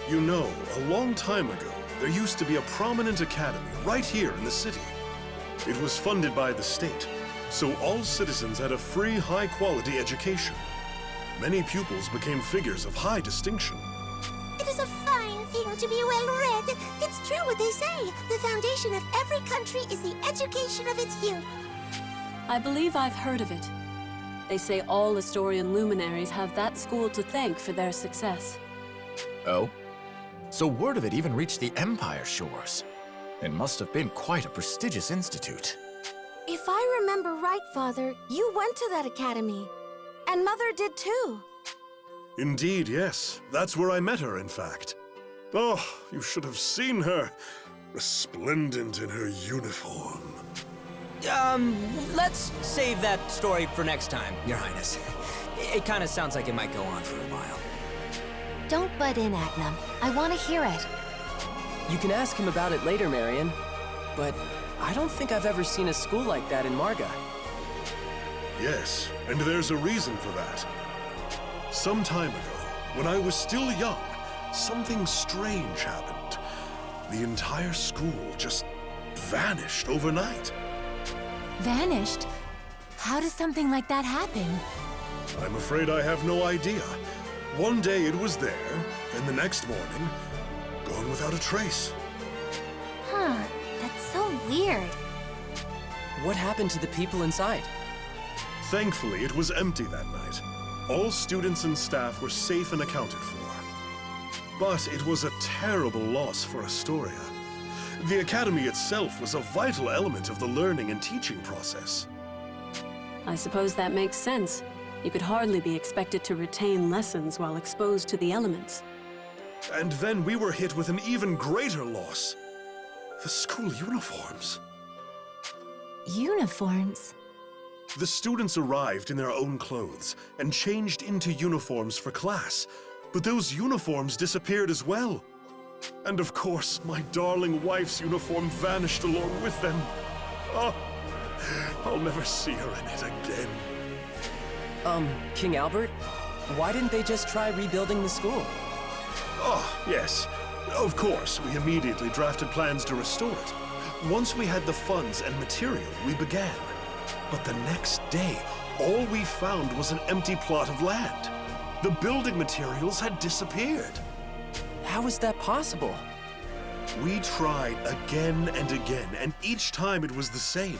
You know, a long time ago, there used to be a prominent academy right here in the city. It was funded by the state, so all citizens had a free, high-quality education. Many pupils became figures of high distinction. It is a fine thing to be well-read. It's true what they say. The foundation of every country is the education of its youth. I believe I've heard of it. They say all Astorian luminaries have that school to thank for their success. Oh? So word of it even reached the Empire shores. It must have been quite a prestigious institute. If I remember right, Father, you went to that academy. And Mother did too. Indeed, yes. That's where I met her, in fact. Oh, you should have seen her. Resplendent in her uniform. Let's save that story for next time, Your Highness. It kind of sounds like it might go on for a while. Don't butt in, Agnum. I want to hear it. You can ask him about it later, Marion. But I don't think I've ever seen a school like that in Marga. Yes, and there's a reason for that. Some time ago, when I was still young, something strange happened. The entire school just vanished overnight. Vanished? How does something like that happen? I'm afraid I have no idea. One day it was there, then the next morning, gone without a trace. Huh, that's so weird. What happened to the people inside? Thankfully, it was empty that night. All students and staff were safe and accounted for. But it was a terrible loss for Astoria. The academy itself was a vital element of the learning and teaching process. I suppose that makes sense. You could hardly be expected to retain lessons while exposed to the elements. And then we were hit with an even greater loss. The school uniforms. Uniforms? The students arrived in their own clothes and changed into uniforms for class, but those uniforms disappeared as well. And of course, my darling wife's uniform vanished along with them. Oh, I'll never see her in it again. King Albert? Why didn't they just try rebuilding the school? Oh, yes. Of course, we immediately drafted plans to restore it. Once we had the funds and material, we began. But the next day, all we found was an empty plot of land. The building materials had disappeared. How is that possible? We tried again and again, and each time it was the same.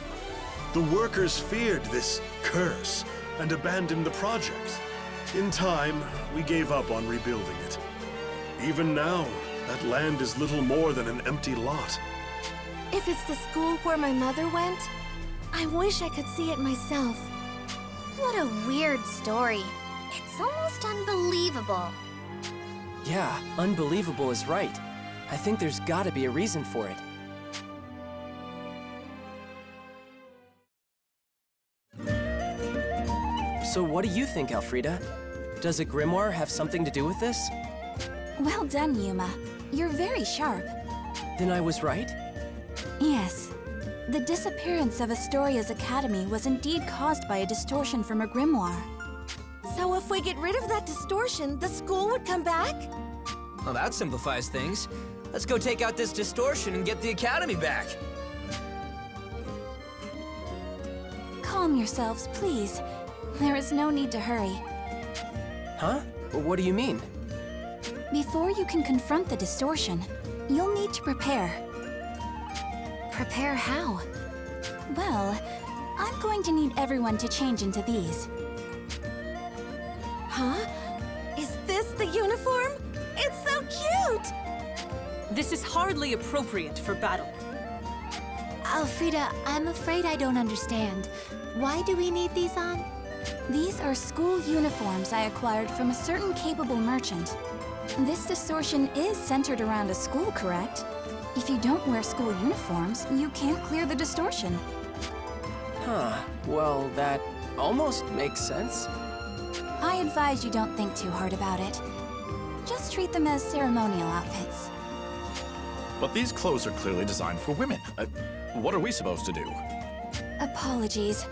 The workers feared this curse and abandoned the project. In time, we gave up on rebuilding it. Even now, that land is little more than an empty lot. If it's the school where my mother went, I wish I could see it myself. What a weird story. It's almost unbelievable. Yeah, unbelievable is right. I think there's gotta be a reason for it. So what do you think, Elfrida? Does a grimoire have something to do with this? Well done, Yuma. You're very sharp. Then I was right? Yes. The disappearance of Astoria's academy was indeed caused by a distortion from a grimoire. So if we get rid of that distortion, the school would come back? Well, that simplifies things. Let's go take out this distortion and get the academy back. Calm yourselves, please. There is no need to hurry. Huh? What do you mean? Before you can confront the distortion, you'll need to prepare. Prepare how? Well, I'm going to need everyone to change into these. Huh? Is this the uniform? It's so cute! This is hardly appropriate for battle. Elfrida, I'm afraid I don't understand. Why do we need these on? These are school uniforms I acquired from a certain capable merchant. This distortion is centered around a school, correct? If you don't wear school uniforms, you can't clear the distortion. Huh. Well, that almost makes sense. I advise you don't think too hard about it. Just treat them as ceremonial outfits. But these clothes are clearly designed for women. What are we supposed to do? Apologies.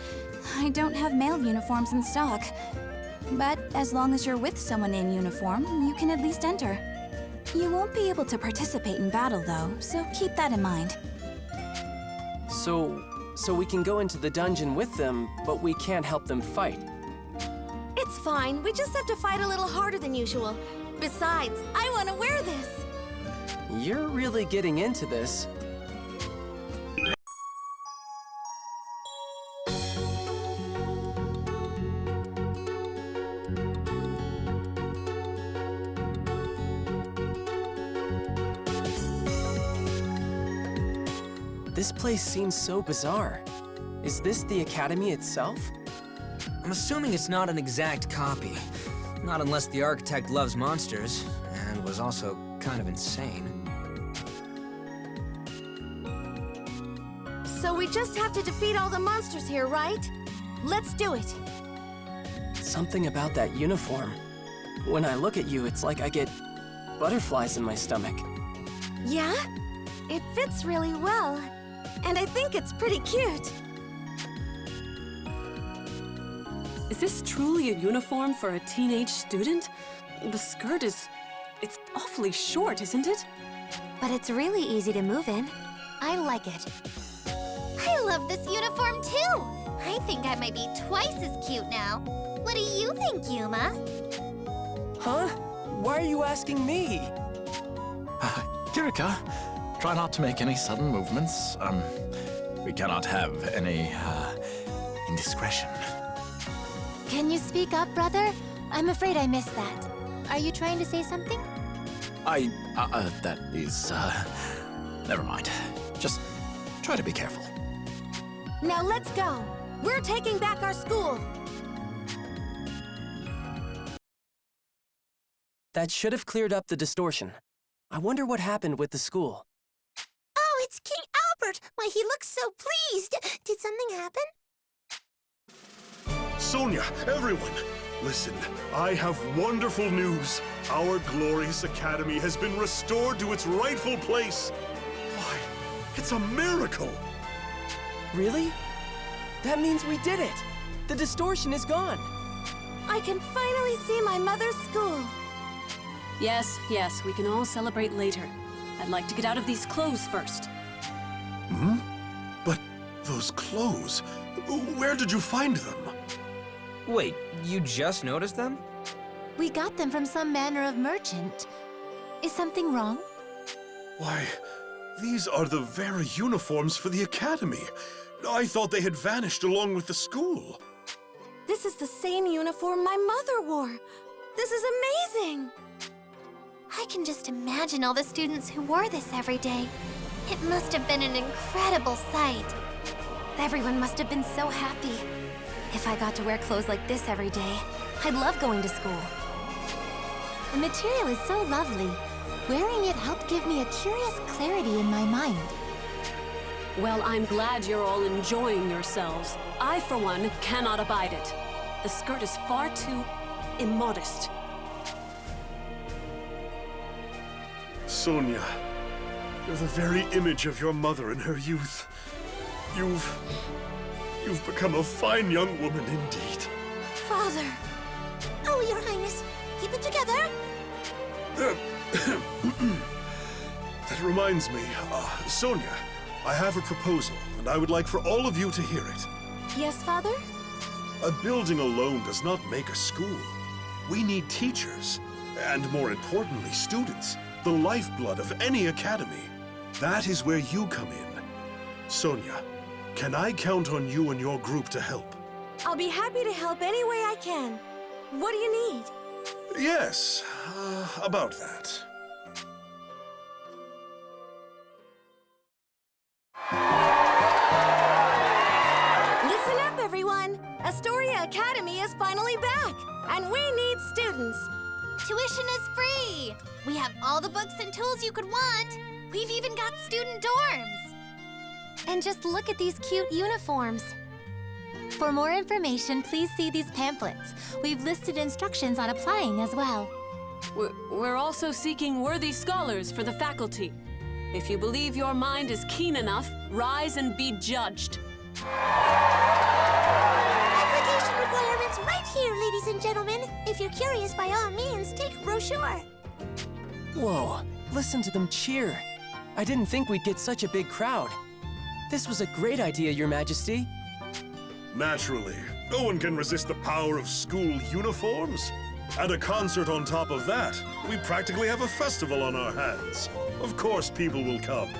I don't have male uniforms in stock. But as long as you're with someone in uniform, you can at least enter. You won't be able to participate in battle, though, so keep that in mind. So we can go into the dungeon with them, but we can't help them fight. It's fine. We just have to fight a little harder than usual. Besides, I want to wear this. You're really getting into this. This place seems so bizarre. Is this the academy itself? I'm assuming it's not an exact copy. Not unless the architect loves monsters, and was also kind of insane. So we just have to defeat all the monsters here, right? Let's do it. Something about that uniform. When I look at you, it's like I get butterflies in my stomach. Yeah? It fits really well. And I think it's pretty cute. Is this truly a uniform for a teenage student? The skirt it's awfully short, isn't it? But it's really easy to move in. I like it. I love this uniform too! I think I might be twice as cute now. What do you think, Yuma? Huh? Why are you asking me? Kirika, try not to make any sudden movements. We cannot have any, indiscretion. Can you speak up, brother? I'm afraid I missed that. Are you trying to say something? That is, never mind. Just try to be careful. Now let's go. We're taking back our school. That should have cleared up the distortion. I wonder what happened with the school. Oh, it's King Albert! Why, he looks so pleased! Did something happen? Sonia, everyone, listen. I have wonderful news. Our glorious academy has been restored to its rightful place. Why, it's a miracle! Really? That means we did it! The distortion is gone! I can finally see my mother's school. Yes, we can all celebrate later. I'd like to get out of these clothes first. But those clothes, where did you find them? Wait, you just noticed them? We got them from some manner of merchant. Is something wrong? Why, these are the very uniforms for the academy. I thought they had vanished along with the school. This is the same uniform my mother wore. This is amazing. I can just imagine all the students who wore this every day. It must have been an incredible sight. Everyone must have been so happy. If I got to wear clothes like this every day, I'd love going to school. The material is so lovely. Wearing it helped give me a curious clarity in my mind. Well, I'm glad you're all enjoying yourselves. I, for one, cannot abide it. The skirt is far too immodest. Sonia, you're the very image of your mother in her youth. You've become a fine young woman indeed. Father. Oh, Your Highness, keep it together. That reminds me, Sonia, I have a proposal, and I would like for all of you to hear it. Yes, Father? A building alone does not make a school. We need teachers, and more importantly, students, the lifeblood of any academy. That is where you come in. Sonia, can I count on you and your group to help? I'll be happy to help any way I can. What do you need? Yes, about that. Listen up, everyone! Astoria Academy is finally back, and we need students. Tuition is free. We have all the books and tools you could want. We've even got student dorms. And just look at these cute uniforms. For more information, please see these pamphlets. We've listed instructions on applying as well. We're also seeking worthy scholars for the faculty. If you believe your mind is keen enough, rise and be judged. Application requirements right here, ladies and gentlemen. If you're curious, by all means, take a brochure. Whoa, listen to them cheer. I didn't think we'd get such a big crowd. This was a great idea, Your Majesty. Naturally, no one can resist the power of school uniforms. And a concert on top of that. We practically have a festival on our hands. Of course people will come.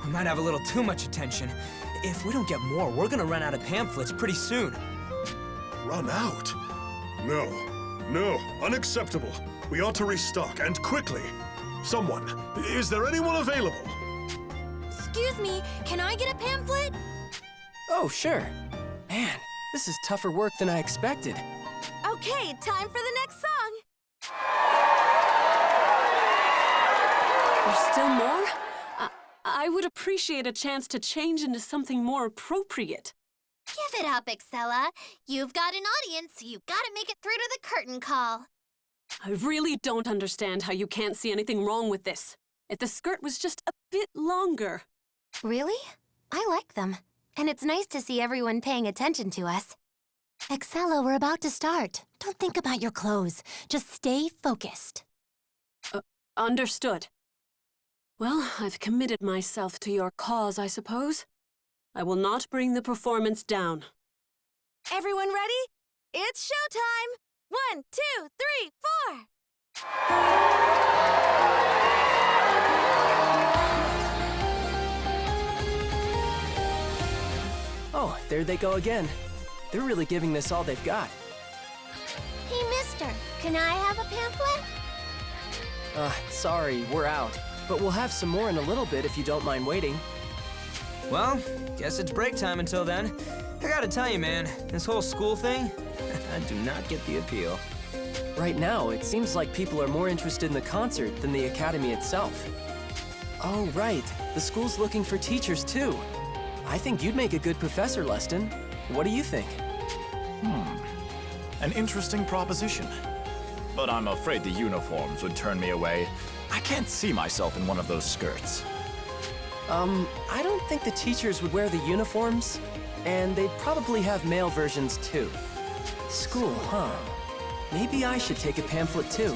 We might have a little too much attention. If we don't get more, we're gonna run out of pamphlets pretty soon. Run out? No, unacceptable. We ought to restock, and quickly. Someone, is there anyone available? Excuse me, can I get a pamphlet? Oh, sure. Man, this is tougher work than I expected. Okay, time for the next song. There's still more? I would appreciate a chance to change into something more appropriate. Give it up, Excella. You've got an audience, so you gotta make it through to the curtain call. I really don't understand how you can't see anything wrong with this. If the skirt was just a bit longer. Really? I like them. And it's nice to see everyone paying attention to us. Excella, we're about to start. Don't think about your clothes. Just stay focused. Understood. Well, I've committed myself to your cause, I suppose. I will not bring the performance down. Everyone ready? It's showtime! 1, 2, 3, 4! Oh, there they go again. They're really giving this all they've got. Hey, mister, can I have a pamphlet? Sorry, we're out. But we'll have some more in a little bit if you don't mind waiting. Well, guess it's break time until then. I gotta tell you, man, this whole school thing, I do not get the appeal. Right now, it seems like people are more interested in the concert than the academy itself. Oh, right. The school's looking for teachers, too. I think you'd make a good professor, Leston. What do you think? An interesting proposition. But I'm afraid the uniforms would turn me away. I can't see myself in one of those skirts. I don't think the teachers would wear the uniforms, and they'd probably have male versions, too. School, huh? Maybe I should take a pamphlet, too.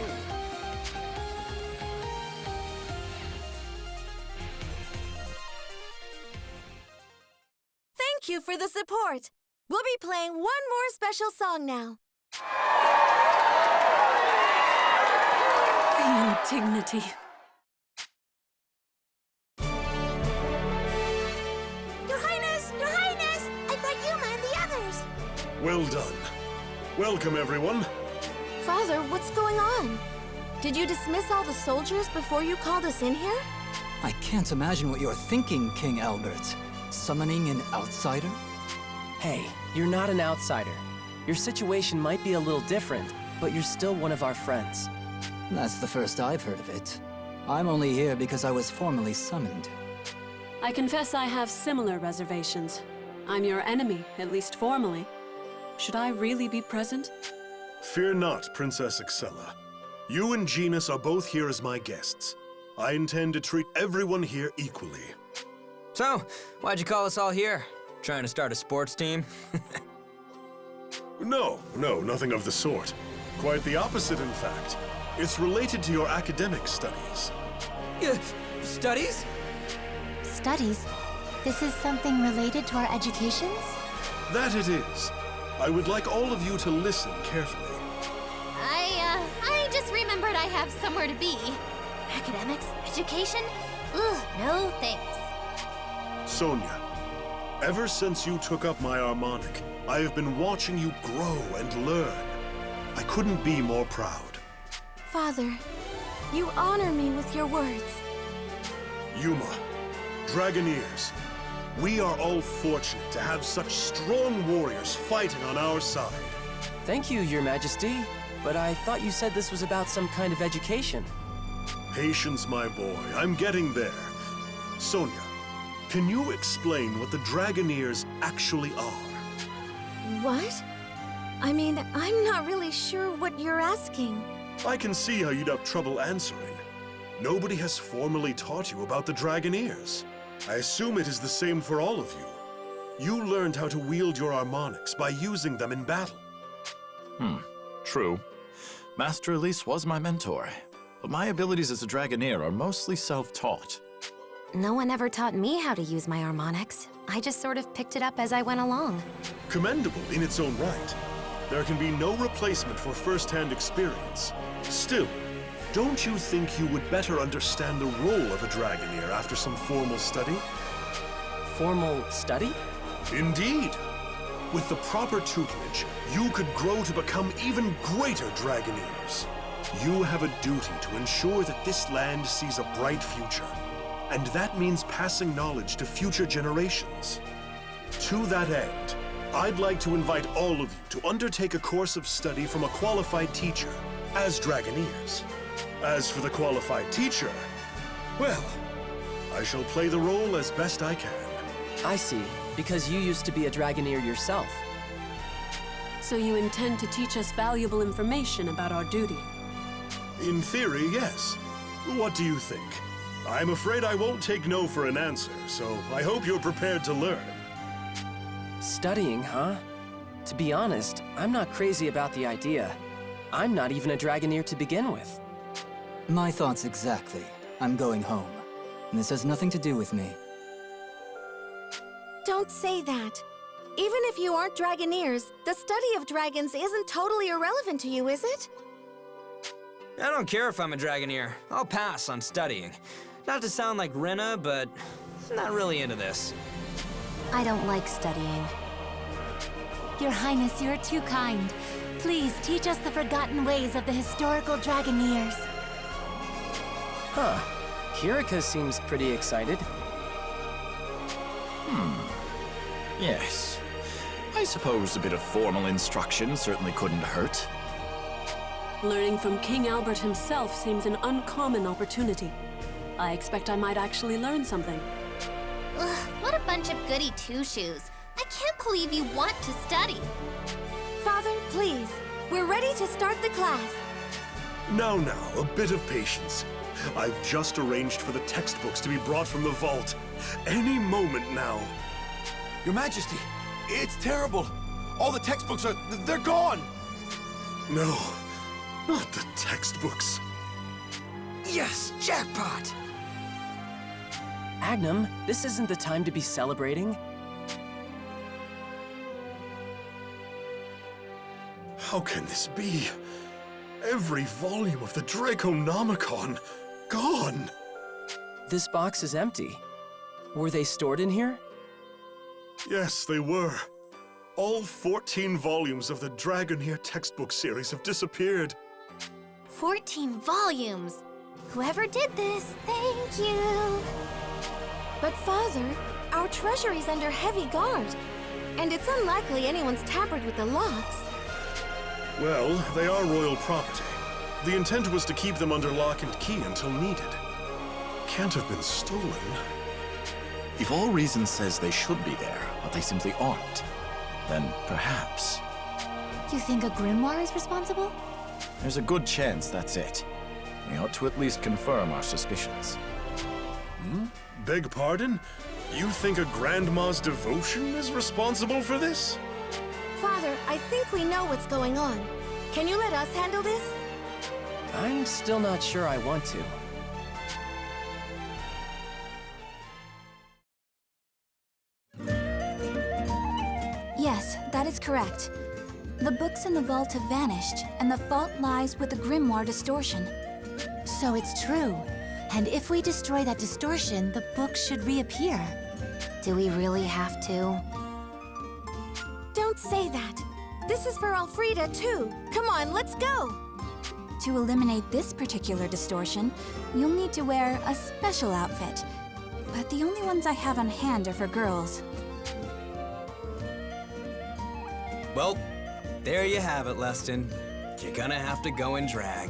Thank you for the support. We'll be playing one more special song now. The indignity. Your Highness! Your Highness! I brought Yuma and the others. Well done. Welcome, everyone. Father, what's going on? Did you dismiss all the soldiers before you called us in here? I can't imagine what you're thinking, King Albert. Summoning an outsider? Hey, you're not an outsider. Your situation might be a little different, but you're still one of our friends. That's the first I've heard of it. I'm only here because I was formally summoned. I confess I have similar reservations. I'm your enemy, at least formally. Should I really be present? Fear not, Princess Excella. You and Genus are both here as my guests. I intend to treat everyone here equally. So, why'd you call us all here? Trying to start a sports team? No, nothing of the sort. Quite the opposite, in fact. It's related to your academic studies. Studies? Studies? This is something related to our educations? That it is. I would like all of you to listen carefully. I just remembered I have somewhere to be. Academics? Education? Ugh, no thanks. Sonia, ever since you took up my harmonic, I have been watching you grow and learn. I couldn't be more proud. Father, you honor me with your words. Yuma, Dragoneers, we are all fortunate to have such strong warriors fighting on our side. Thank you, Your Majesty, but I thought you said this was about some kind of education. Patience, my boy. I'm getting there. Sonia, can you explain what the Dragoneers actually are? What? I mean, I'm not really sure what you're asking. I can see how you'd have trouble answering. Nobody has formally taught you about the Dragoneers. I assume it is the same for all of you. You learned how to wield your harmonics by using them in battle. True. Master Elise was my mentor. but my abilities as a Dragoneer are mostly self-taught. No one ever taught me how to use my harmonics. I just sort of picked it up as I went along. Commendable in its own right. There can be no replacement for first-hand experience. Still, don't you think you would better understand the role of a Dragoneer after some formal study? Formal study? Indeed. With the proper tutelage, you could grow to become even greater Dragoneers. You have a duty to ensure that this land sees a bright future. And that means passing knowledge to future generations. To that end, I'd like to invite all of you to undertake a course of study from a qualified teacher, as Dragoneers. As for the qualified teacher, well, I shall play the role as best I can. I see, because you used to be a Dragoneer yourself. So you intend to teach us valuable information about our duty? In theory, yes. What do you think? I'm afraid I won't take no for an answer, so I hope you're prepared to learn. Studying, huh? To be honest, I'm not crazy about the idea. I'm not even a Dragoneer to begin with. My thoughts exactly. I'm going home. And this has nothing to do with me. Don't say that. Even if you aren't Dragoneers, the study of dragons isn't totally irrelevant to you, is it? I don't care if I'm a Dragoneer. I'll pass on studying. Not to sound like Rena, but I'm not really into this. I don't like studying. Your Highness, you're too kind. Please teach us the forgotten ways of the historical Dragoneers. Huh. Kirika seems pretty excited. Yes. I suppose a bit of formal instruction certainly couldn't hurt. Learning from King Albert himself seems an uncommon opportunity. I expect I might actually learn something. Ugh, what a bunch of goody two-shoes. I can't believe you want to study. Father, please. We're ready to start the class. Now, a bit of patience. I've just arranged for the textbooks to be brought from the vault. Any moment now. Your Majesty, it's terrible. All the textbooks they're gone. No, not the textbooks. Yes, jackpot! Agnum, this isn't the time to be celebrating. How can this be? Every volume of the Draconomicon gone. This box is empty. Were they stored in here? Yes, they were. All 14 volumes of the Dragoneer textbook series have disappeared. 14 volumes. Whoever did this, thank you. But Father, our treasury's under heavy guard. And it's unlikely anyone's tampered with the locks. Well, they are royal property. The intent was to keep them under lock and key until needed. Can't have been stolen. If all reason says they should be there, but they simply aren't, then perhaps You think a grimoire is responsible? there's a good chance that's it. We ought to at least confirm our suspicions. Beg pardon? You think a grandma's devotion is responsible for this? Father, I think we know what's going on. Can you let us handle this? I'm still not sure I want to. Yes, that is correct. The books in the vault have vanished, and the fault lies with the grimoire distortion. So it's true. And if we destroy that distortion, the books should reappear. Do we really have to? Don't say that. This is for Elfrida, too. Come on, let's go. To eliminate this particular distortion, you'll need to wear a special outfit. But the only ones I have on hand are for girls. Well, there you have it, Leston. You're gonna have to go in drag.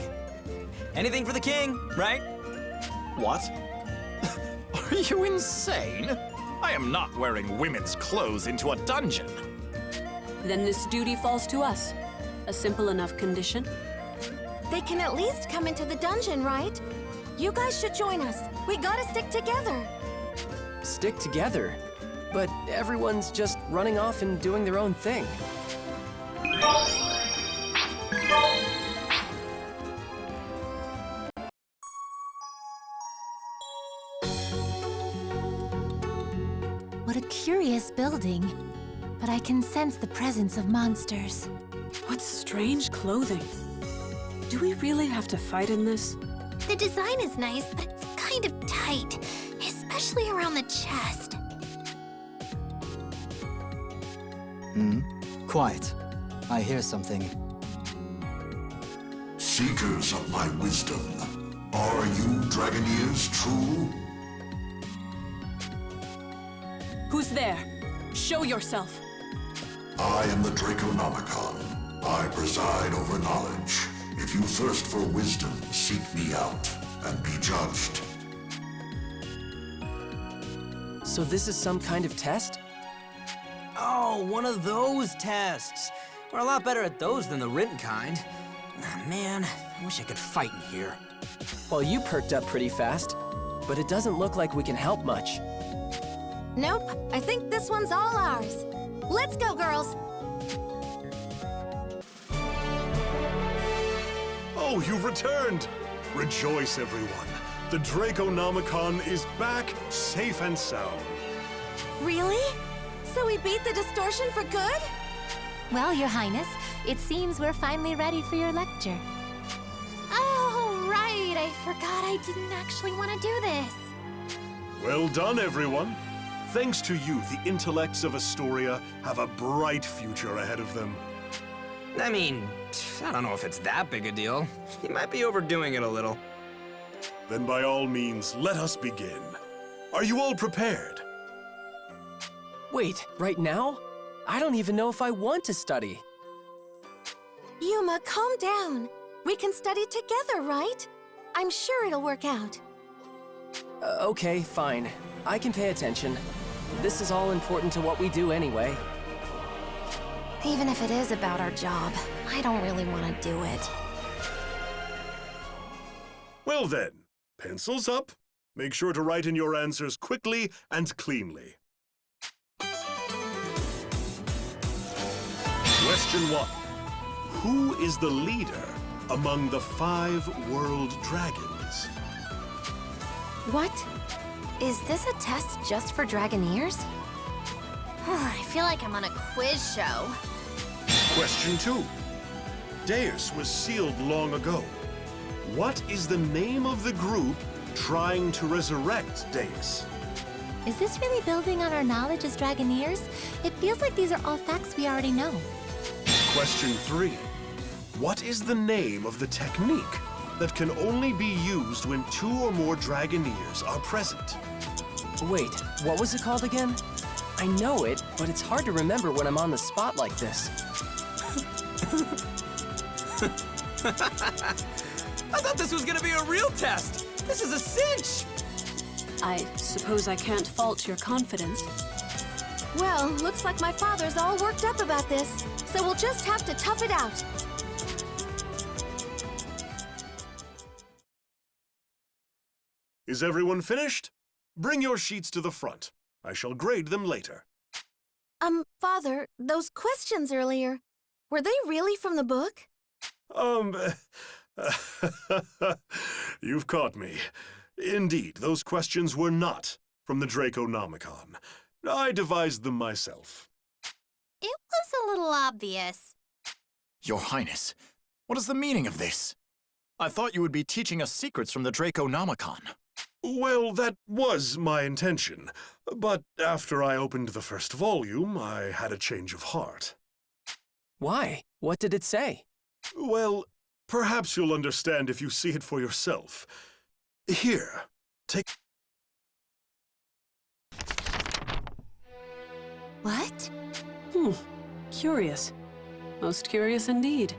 Anything for the king, right? What? Are you insane? I am not wearing women's clothes into a dungeon. Then this duty falls to us. A simple enough condition. They can at least come into the dungeon, right? You guys should join us. We gotta stick together. Stick together? But everyone's just running off and doing their own thing. What a curious building. But I can sense the presence of monsters. What strange clothing. Do we really have to fight in this? The design is nice, but it's kind of tight, especially around the chest. Quiet. I hear something. Seekers of my wisdom, are you Dragoneers true? Who's there? Show yourself. I am the Draconomicon. I preside over knowledge. If you thirst for wisdom, seek me out and be judged. So this is some kind of test? Oh, one of those tests. We're a lot better at those than the written kind. Ah, man, I wish I could fight in here. Well, you perked up pretty fast, but it doesn't look like we can help much. Nope, I think this one's all ours. Let's go, girls. Oh, you've returned! Rejoice, everyone. The Draconomicon is back, safe and sound. Really? So we beat the distortion for good? Well, Your Highness, it seems we're finally ready for your lecture. Oh, right. I forgot I didn't actually want to do this. Well done, everyone. Thanks to you, the intellects of Astoria have a bright future ahead of them. I mean, I don't know if it's that big a deal. You might be overdoing it a little. Then by all means, let us begin. Are you all prepared? Wait, right now? I don't even know if I want to study. Yuma, calm down. We can study together, right? I'm sure it'll work out. Okay, fine. I can pay attention. This is all important to what we do anyway. Even if it is about our job, I don't really want to do it. Well then, pencils up. Make sure to write in your answers quickly and cleanly. Question 1. Who is the leader among the 5 world dragons? What? Is this a test just for Dragoneers? I feel like I'm on a quiz show. Question 2. Deus was sealed long ago. What is the name of the group trying to resurrect Deus? Is this really building on our knowledge as Dragoneers? It feels like these are all facts we already know. Question 3. What is the name of the technique that can only be used when 2 or more Dragoneers are present? Wait, what was it called again? I know it, but it's hard to remember when I'm on the spot like this. I thought this was gonna be a real test. This is a cinch. I suppose I can't fault your confidence. Well, looks like my father's all worked up about this, so we'll just have to tough it out. Is everyone finished? Bring your sheets to the front. I shall grade them later. Father, those questions earlier, were they really from the book? You've caught me. Indeed, those questions were not from the Draconomicon. I devised them myself. It was a little obvious. Your Highness, what is the meaning of this? I thought you would be teaching us secrets from the Draconomicon. Well, that was my intention. But after I opened the first volume, I had a change of heart. Why? What did it say? Well, perhaps you'll understand if you see it for yourself. Here, take... What? Curious. Most curious indeed.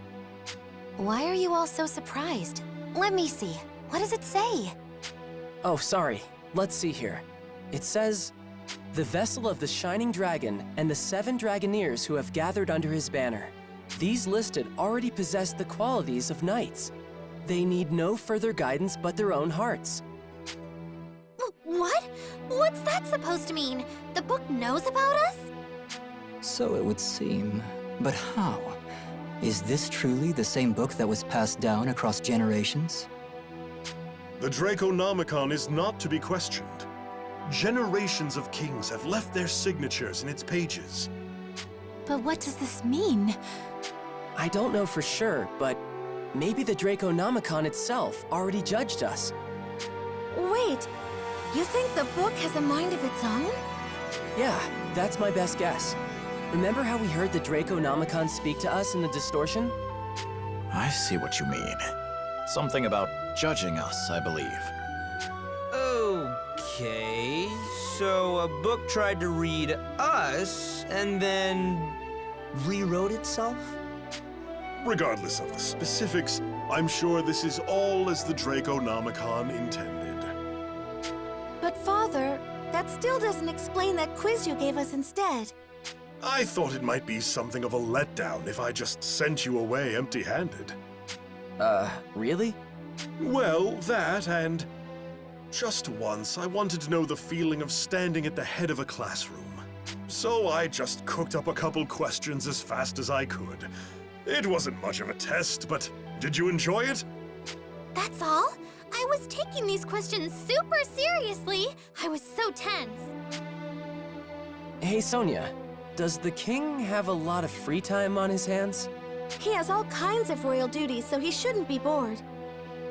Why are you all so surprised? Let me see. What does it say? Oh, sorry. Let's see here. It says, "The vessel of the Shining Dragon and the 7 Dragoneers who have gathered under his banner. These listed already possess the qualities of knights. They need no further guidance but their own hearts." What? What's that supposed to mean? The book knows about us? So it would seem. But how? Is this truly the same book that was passed down across generations? The Draconomicon is not to be questioned. Generations of kings have left their signatures in its pages. But what does this mean? I don't know for sure, but maybe the Draconomicon itself already judged us. Wait, you think the book has a mind of its own? Yeah, that's my best guess. Remember how we heard the Draconomicon speak to us in the distortion? I see what you mean. Something about judging us, I believe. Okay, so a book tried to read us and then rewrote itself? Regardless of the specifics, I'm sure this is all as the Draconomicon intended. But Father, that still doesn't explain that quiz you gave us instead. I thought it might be something of a letdown if I just sent you away empty-handed. Really? Well, that and... just once, I wanted to know the feeling of standing at the head of a classroom. So I just cooked up a couple questions as fast as I could. It wasn't much of a test, but did you enjoy it? That's all? I was taking these questions super seriously. I was so tense. Hey, Sonia, does the king have a lot of free time on his hands? He has all kinds of royal duties, so he shouldn't be bored.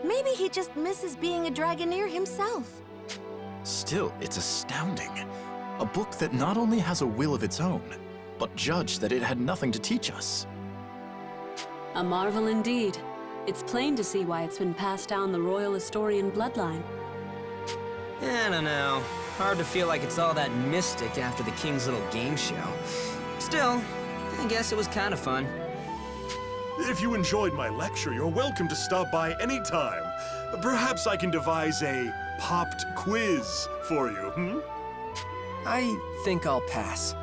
Maybe he just misses being a Dragoneer himself. Still, it's astounding. A book that not only has a will of its own, but judged that it had nothing to teach us. A marvel indeed. It's plain to see why it's been passed down the royal historian bloodline. I don't know. Hard to feel like it's all that mystic after the king's little game show. Still, I guess it was kind of fun. If you enjoyed my lecture, you're welcome to stop by any time. Perhaps I can devise a popped quiz for you, I think I'll pass.